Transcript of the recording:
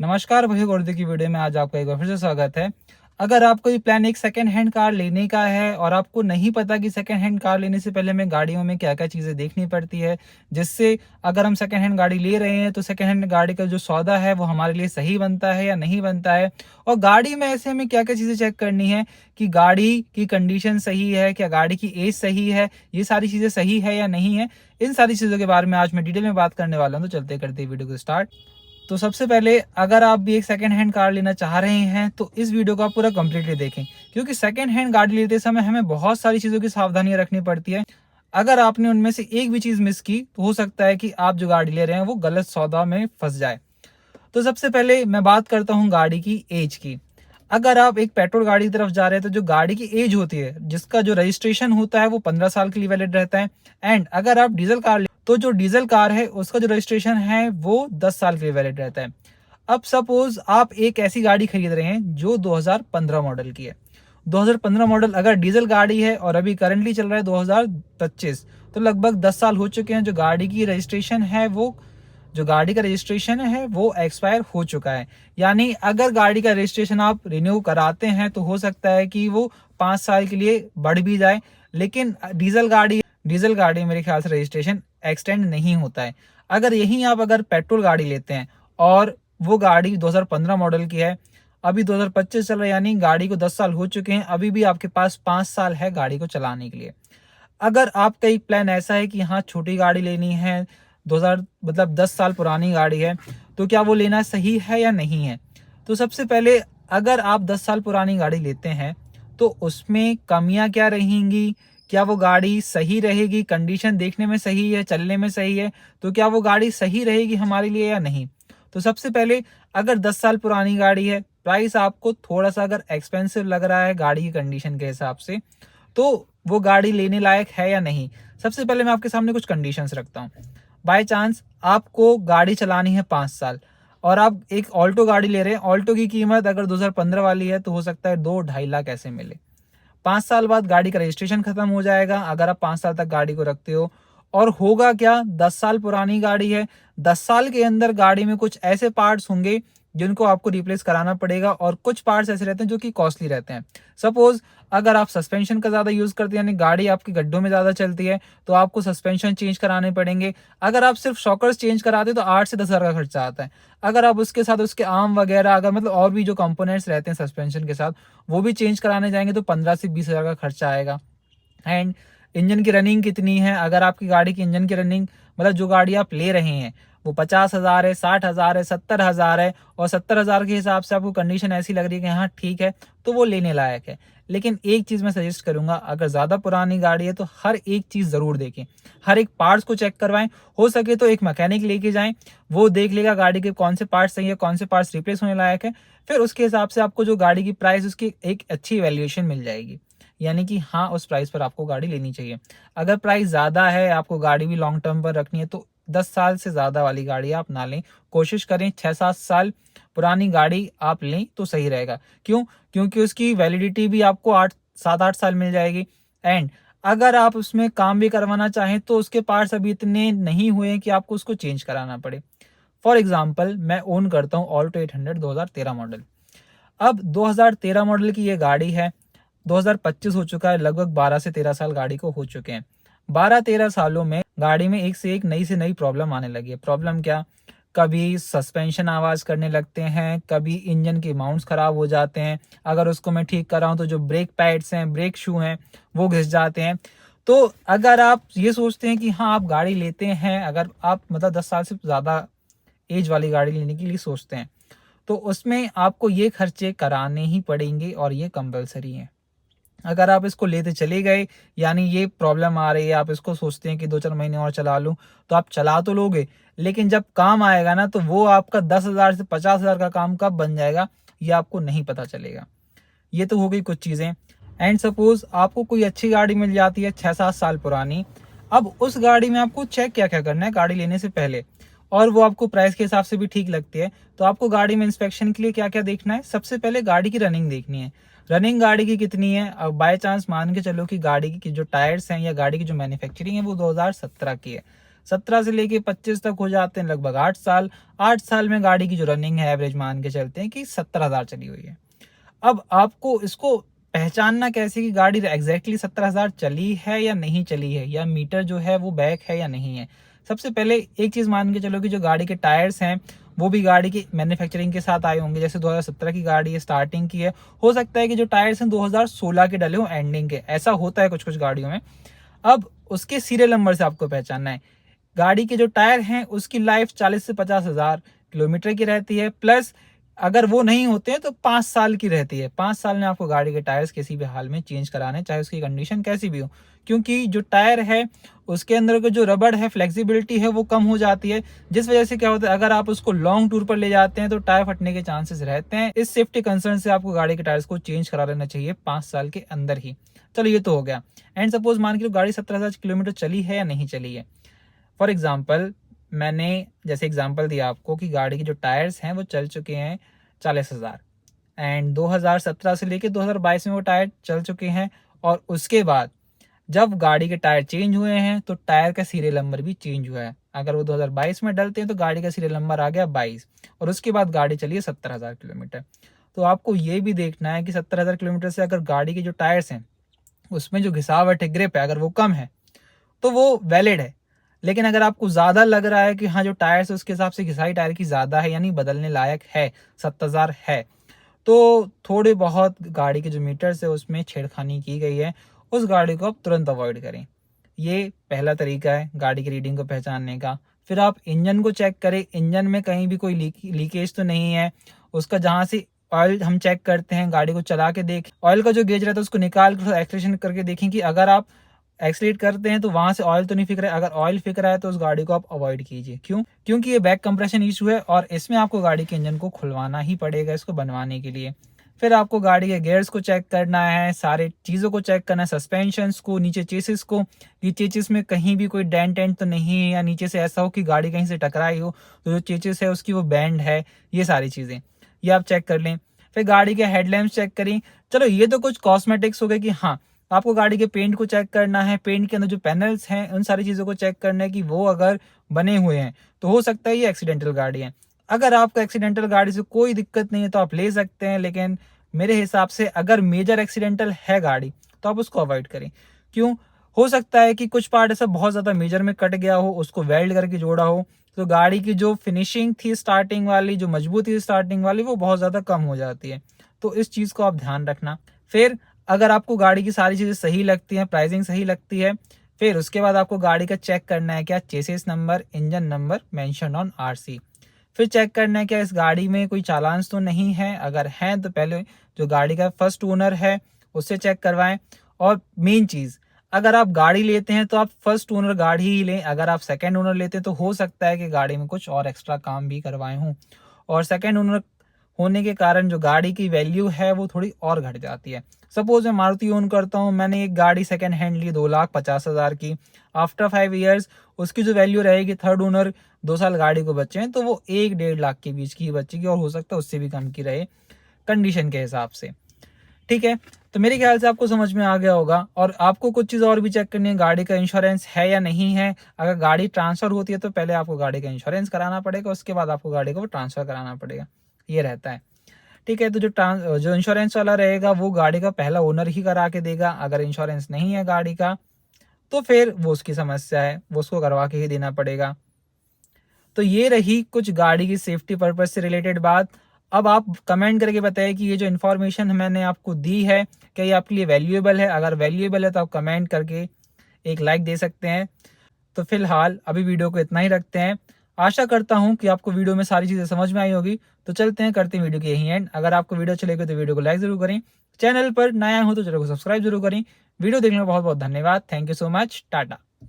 नमस्कार भैया गुरुजी की वीडियो में आज आपका एक बार फिर से स्वागत है। अगर आपको ये प्लान एक सेकंड हैंड कार लेने का है और आपको नहीं पता कि सेकंड हैंड कार लेने से पहले हमें गाड़ियों में क्या-क्या चीज़ें देखनी पड़ती है, जिससे अगर हम सेकंड हैंड गाड़ी ले रहे हैं तो सेकंड हैंड गाड़ी का जो सौदा है वो हमारे लिए सही बनता है या नहीं बनता है। और गाड़ी में ऐसे हमें क्या-क्या चीज़ें चेक करनी है कि गाड़ी की कंडीशन सही है, क्या गाड़ी की एज सही है, ये सारी चीज़ें सही है या नहीं है। इन सारी चीज़ों के बारे में आज मैं डिटेल में बात करने वाला हूँ, तो चलते करते वीडियो को स्टार्ट। तो सबसे पहले अगर आप भी एक सेकंड हैंड कार लेना चाह रहे हैं तो इस वीडियो को आप पूरा कंप्लीटली देखें, क्योंकि सेकंड हैंड गाड़ी लेते समय हमें बहुत सारी चीज़ों की सावधानियां रखनी पड़ती है। अगर आपने उनमें से एक भी चीज़ मिस की तो हो सकता है कि आप जो गाड़ी ले रहे हैं वो गलत सौदा में फंस जाए। तो सबसे पहले मैं बात करता हूँ गाड़ी की एज की। अगर आप एक पेट्रोल गाड़ी की तरफ जा रहे हैं तो जो गाड़ी की एज होती है, जिसका जो रजिस्ट्रेशन होता है वो 15 साल के लिए वैलिड रहता है। एंड अगर आप डीजल कार तो जो डीजल कार है उसका जो रजिस्ट्रेशन है वो 10 साल के लिए वैलिड रहता है। अब सपोज आप एक ऐसी गाड़ी खरीद रहे हैं जो 2015 मॉडल की है। 2015 मॉडल अगर डीजल गाड़ी है और अभी करंटली चल रहा है 2025, तो लगभग 10 साल हो चुके हैं। जो गाड़ी का रजिस्ट्रेशन है वो एक्सपायर हो चुका है। यानी अगर गाड़ी का रजिस्ट्रेशन आप रिन्यू कराते हैं तो हो सकता है कि वो 5 साल के लिए बढ़ भी जाए। लेकिन डीजल गाड़ी मेरे ख्याल से रजिस्ट्रेशन एक्सटेंड नहीं होता है। अगर पेट्रोल गाड़ी लेते हैं और वो गाड़ी 2015 मॉडल की है, अभी 2025 चल रहा है, यानी गाड़ी को 10 साल हो चुके हैं, अभी भी आपके पास 5 साल है गाड़ी को चलाने के लिए। अगर आपका एक प्लान ऐसा है कि हाँ छोटी गाड़ी लेनी है, 2000 मतलब 10 साल पुरानी गाड़ी है, तो क्या वो लेना सही है या नहीं है? तो सबसे पहले अगर आप 10 साल पुरानी गाड़ी लेते हैं तो उसमें कमियां क्या रहेंगी, क्या वो गाड़ी सही रहेगी, कंडीशन देखने में सही है, चलने में सही है, तो क्या वो गाड़ी सही रहेगी हमारे लिए या नहीं। तो सबसे पहले अगर 10 साल पुरानी गाड़ी है, प्राइस आपको थोड़ा सा अगर एक्सपेंसिव लग रहा है गाड़ी की कंडीशन के हिसाब से, तो वो गाड़ी लेने लायक है या नहीं। सबसे पहले मैं आपके सामने कुछ कंडीशंस रखता हूँ। बाय चांस आपको गाड़ी चलानी है 5 साल और आप एक ऑल्टो गाड़ी ले रहे हैं, ऑल्टो की कीमत अगर 2015 वाली है तो हो सकता है 2-2.5 लाख ऐसे मिले। 5 साल बाद गाड़ी का रजिस्ट्रेशन खत्म हो जाएगा अगर आप 5 साल तक गाड़ी को रखते हो। और होगा क्या, 10 साल पुरानी गाड़ी है, 10 साल के अंदर गाड़ी में कुछ ऐसे पार्ट्स होंगे जिनको आपको रिप्लेस कराना पड़ेगा, और कुछ पार्ट्स ऐसे रहते हैं जो कि कॉस्टली रहते हैं। सपोज अगर आप सस्पेंशन का ज़्यादा यूज़ करते हैं, यानी गाड़ी आपकी गड्ढों में ज़्यादा चलती है, तो आपको सस्पेंशन चेंज कराने पड़ेंगे। अगर आप सिर्फ शॉकर्स चेंज कराते हैं तो 8 से 10 हज़ार का खर्चा आता है। अगर आप उसके साथ उसके आर्म वगैरह अगर मतलब और भी जो कंपोनेंट्स रहते हैं सस्पेंशन के साथ, वो भी चेंज कराने जाएंगे तो 15 से 20 हज़ार का खर्चा आएगा। एंड इंजन की रनिंग कितनी है, अगर आपकी गाड़ी की इंजन की रनिंग मतलब जो गाड़ी आप ले रहे हैं वो 50,000 है, 60,000 है, 70,000 है, और 70,000 के हिसाब से आपको कंडीशन ऐसी लग रही है कि हाँ ठीक है, तो वो लेने लायक है। लेकिन एक चीज़ मैं सजेस्ट करूंगा, अगर ज़्यादा पुरानी गाड़ी है तो हर एक चीज़ ज़रूर देखें, हर एक पार्ट्स को चेक करवाएं। हो सके तो एक मैकेनिक लेके जाएं, वो देख लेगा गाड़ी के कौन से पार्ट्स सही है, कौन से पार्ट्स रिप्लेस होने लायक है। फिर उसके हिसाब से आपको जो गाड़ी की प्राइस उसकी एक अच्छी वैल्यूएशन मिल जाएगी, यानी कि हाँ उस प्राइस पर आपको गाड़ी लेनी चाहिए। अगर प्राइस ज़्यादा है, आपको गाड़ी भी लॉन्ग टर्म पर रखनी है, तो 10 साल से ज़्यादा वाली गाड़ी आप ना लें। कोशिश करें 6-7 साल पुरानी गाड़ी आप लें तो सही रहेगा। क्यों? क्योंकि उसकी वैलिडिटी भी आपको 7-8 साल मिल जाएगी। एंड अगर आप उसमें काम भी करवाना चाहें तो उसके पार्ट्स अभी इतने नहीं हुए हैं कि आपको उसको चेंज कराना पड़े। फॉर एग्जाम्पल मैं ओन करता हूँ ऑल्टो 800 2013 मॉडल। अब 2013 मॉडल की ये गाड़ी है, 2025 हो चुका है, लगभग 12 से 13 साल गाड़ी को हो चुके हैं। 12-13 सालों में गाड़ी में एक से एक नई से नई प्रॉब्लम आने लगी है। प्रॉब्लम क्या? कभी सस्पेंशन आवाज करने लगते हैं, कभी इंजन के माउंट्स खराब हो जाते हैं, अगर उसको मैं ठीक कर रहा हूँ तो जो ब्रेक पैड्स हैं, ब्रेक शू हैं, वो घिस जाते हैं। तो अगर आप ये सोचते हैं कि हाँ आप गाड़ी लेते हैं, अगर आप मतलब 10 साल से ज़्यादा एज वाली गाड़ी लेने के लिए सोचते हैं, तो उसमें आपको ये खर्चे कराने ही पड़ेंगे और ये कंपलसरी है। अगर आप इसको लेते चले गए, यानी ये प्रॉब्लम आ रही है, आप इसको सोचते हैं कि 2-4 महीने और चला लूँ, तो आप चला तो लोगे, लेकिन जब काम आएगा ना तो वो आपका 10,000 से 50,000 का काम कब बन जाएगा ये आपको नहीं पता चलेगा। ये तो हो गई कुछ चीज़ें। एंड सपोज आपको कोई अच्छी गाड़ी मिल जाती है 6-7 साल पुरानी, अब उस गाड़ी में आपको चेक क्या क्या करना है गाड़ी लेने से पहले, और वो आपको प्राइस के हिसाब से भी ठीक लगती है, तो आपको गाड़ी में इंस्पेक्शन के लिए क्या क्या देखना है। सबसे पहले गाड़ी की रनिंग देखनी है। रनिंग गाड़ी की कितनी है। अब बाय चांस मान के चलो कि गाड़ी की जो टायर्स हैं या गाड़ी की जो मैन्युफैक्चरिंग है वो 2017 की है, 17 से लेके 25 तक हो जाते हैं लगभग 8 साल। 8 साल में गाड़ी की जो रनिंग है एवरेज मान के चलते हैं कि 70,000 चली हुई है। अब आपको इसको पहचानना कैसे कि गाड़ी एग्जैक्टली 70,000 चली है या नहीं चली है, या मीटर जो है वो बैक है या नहीं है। सबसे पहले एक चीज़ मान के चलो कि जो गाड़ी के टायर्स हैं वो भी गाड़ी की मैन्युफैक्चरिंग के साथ आए होंगे। जैसे 2017 की गाड़ी है, स्टार्टिंग की है, हो सकता है कि जो टायर्स हैं 2016 के डले हो एंडिंग के, ऐसा होता है कुछ कुछ गाड़ियों में। अब उसके सीरियल नंबर से आपको पहचानना है। गाड़ी के जो टायर हैं उसकी लाइफ 40 से 50,000 किलोमीटर की रहती है, प्लस अगर वो नहीं होते हैं तो 5 साल की रहती है। 5 साल में आपको गाड़ी के टायर्स किसी भी हाल में चेंज कराने, चाहे उसकी कंडीशन कैसी भी हो, क्योंकि जो टायर है उसके अंदर का जो रबड़ है, फ्लेक्सिबिलिटी है, वो कम हो जाती है, जिस वजह से क्या होता है अगर आप उसको लॉन्ग टूर पर ले जाते हैं तो टायर फटने के चांसेस रहते हैं। इस सेफ्टी कंसर्न से आपको गाड़ी के टायर्स को चेंज करा लेना चाहिए 5 साल के अंदर ही। चलो ये तो हो गया। एंड सपोज मान के गाड़ी 17,000 किलोमीटर चली है या नहीं चली है। फॉर एग्जाम्पल मैंने जैसे एग्जाम्पल दिया आपको कि गाड़ी के जो टायर्स हैं वो चल चुके हैं 40,000, एंड 2017 से लेके 2022 में वो टायर चल चुके हैं। और उसके बाद जब गाड़ी के टायर चेंज हुए हैं तो टायर का सीरियल नंबर भी चेंज हुआ है। अगर वो 2022 में डलते हैं तो गाड़ी का सीरियल नंबर आ गया 22, और उसके बाद गाड़ी चली है 70,000 किलोमीटर। तो आपको ये भी देखना है कि 70,000 किलोमीटर से अगर गाड़ी के जो टायर्स हैं उसमें जो घिसावट है, ग्रिप है, अगर वो कम है तो वो वैलिड है। लेकिन अगर आपको ज़्यादा लग रहा है कि हाँ जो टायर्स है उसके हिसाब से घिसाई टायर की ज़्यादा है, यानी बदलने लायक है, 70,000 है, तो थोड़े बहुत गाड़ी के जो मीटर्स है उसमें छेड़खानी की गई है, उस गाड़ी को आप तुरंत अवॉइड करें। ये पहला तरीका है गाड़ी की रीडिंग को पहचानने का। फिर आप इंजन को चेक करें, इंजन में कहीं भी कोई लीकेज तो नहीं है। उसका जहाँ से ऑयल हम चेक करते हैं, गाड़ी को चला के देख, ऑयल का जो गेज रहता है उसको निकाल कर एक्सलेशन करके देखें कि अगर आप एक्सलेट करते हैं तो वहां से ऑयल तो नहीं फिक रहा है। अगर ऑयल फिक रहा है तो उस गाड़ी को आप अवॉइड कीजिए। क्यों? क्योंकि ये बैक कंप्रेशन इशू है और इसमें आपको गाड़ी के इंजन को खुलवाना ही पड़ेगा इसको बनवाने के लिए। फिर आपको गाड़ी के गियर्स को चेक करना है, सारे चीज़ों को चेक करना है, सस्पेंशंस को, नीचे चेसिस को, ये चेसिस में कहीं भी कोई डेंट एंट तो नहीं है, या नीचे से ऐसा हो कि गाड़ी कहीं से टकराई हो तो जो चेसिस है उसकी वो बैंड है, ये सारी चीज़ें ये आप चेक कर लें। फिर गाड़ी के हेडलैम्प्स चेक करें। चलो ये तो कुछ कॉस्मेटिक्स हो गए कि हाँ आपको गाड़ी के पेंट को चेक करना है, पेंट के अंदर जो पैनल्स हैं उन सारी चीज़ों को चेक करना है कि वो अगर बने हुए हैं तो हो सकता है ये एक्सीडेंटल गाड़ी है। अगर आपको एक्सीडेंटल गाड़ी से कोई दिक्कत नहीं है तो आप ले सकते हैं, लेकिन मेरे हिसाब से अगर मेजर एक्सीडेंटल है गाड़ी तो आप उसको अवॉइड करें। क्यों? हो सकता है कि कुछ पार्ट ऐसा बहुत ज़्यादा मेजर में कट गया हो, उसको वेल्ड करके जोड़ा हो, तो गाड़ी की जो फिनिशिंग थी स्टार्टिंग वाली, जो मजबूती थी स्टार्टिंग वाली, वो बहुत ज़्यादा कम हो जाती है। तो इस चीज़ को आप ध्यान रखना। फिर अगर आपको गाड़ी की सारी चीज़ें सही लगती हैं, प्राइसिंग सही लगती है, फिर उसके बाद आपको गाड़ी का चेक करना है क्या chassis number, engine number mention on RC. फिर चेक करना है क्या इस गाड़ी में कोई चालान्स तो नहीं है, अगर हैं तो पहले जो गाड़ी का फर्स्ट ओनर है उससे चेक करवाएं। और मेन चीज़, अगर आप गाड़ी लेते हैं तो आप फर्स्ट ओनर गाड़ी ही लें। अगर आप सेकंड ओनर लेते हैं तो हो सकता है कि गाड़ी में कुछ और एक्स्ट्रा काम भी करवाए हों, और सेकंड ओनर होने के कारण जो गाड़ी की वैल्यू है वो थोड़ी और घट जाती है। सपोज मैं मारुति ओन करता हूँ, मैंने एक गाड़ी सेकंड हैंड ली 2,50,000 की, आफ्टर 5 ईयर्स उसकी जो वैल्यू रहेगी, थर्ड ओनर 2 साल गाड़ी को बचे हैं तो वो 1-1.5 लाख के बीच की बचेगी, और हो सकता है उससे भी कम की रहे कंडीशन के हिसाब से। ठीक है, तो मेरे ख्याल से आपको समझ में आ गया होगा। और आपको कुछ चीज़ और भी चेक करनी है, गाड़ी का इंश्योरेंस है या नहीं है। अगर गाड़ी ट्रांसफ़र होती है तो पहले आपको गाड़ी का इंश्योरेंस कराना पड़ेगा, उसके बाद आपको गाड़ी को ट्रांसफ़र कराना पड़ेगा, ये रहता है। ठीक है, तो जो इंश्योरेंस वाला रहेगा वो गाड़ी का पहला ओनर ही करा के देगा। अगर इंश्योरेंस नहीं है गाड़ी का तो फिर वो उसकी समस्या है, वो उसको करवा के ही देना पड़ेगा। तो ये रही कुछ गाड़ी की सेफ्टी पर्पज से रिलेटेड बात। अब आप कमेंट करके बताइए कि ये जो इन्फॉर्मेशन मैंने आपको दी है क्या ये आपके लिए वैल्यूएबल है। अगर वैल्यूएबल है तो आप कमेंट करके एक लाइक दे सकते हैं। तो फिलहाल अभी वीडियो को इतना ही रखते हैं। आशा करता हूँ कि आपको वीडियो में सारी चीज़ें समझ में आई होगी। तो चलते हैं, करते हैं वीडियो के यही एंड। अगर आपको वीडियो अच्छी लगे तो वीडियो को लाइक जरूर करें, चैनल पर नया हो तो चैनल को सब्सक्राइब जरूर करें। वीडियो देखने में बहुत बहुत धन्यवाद। Thank you so much. Tata.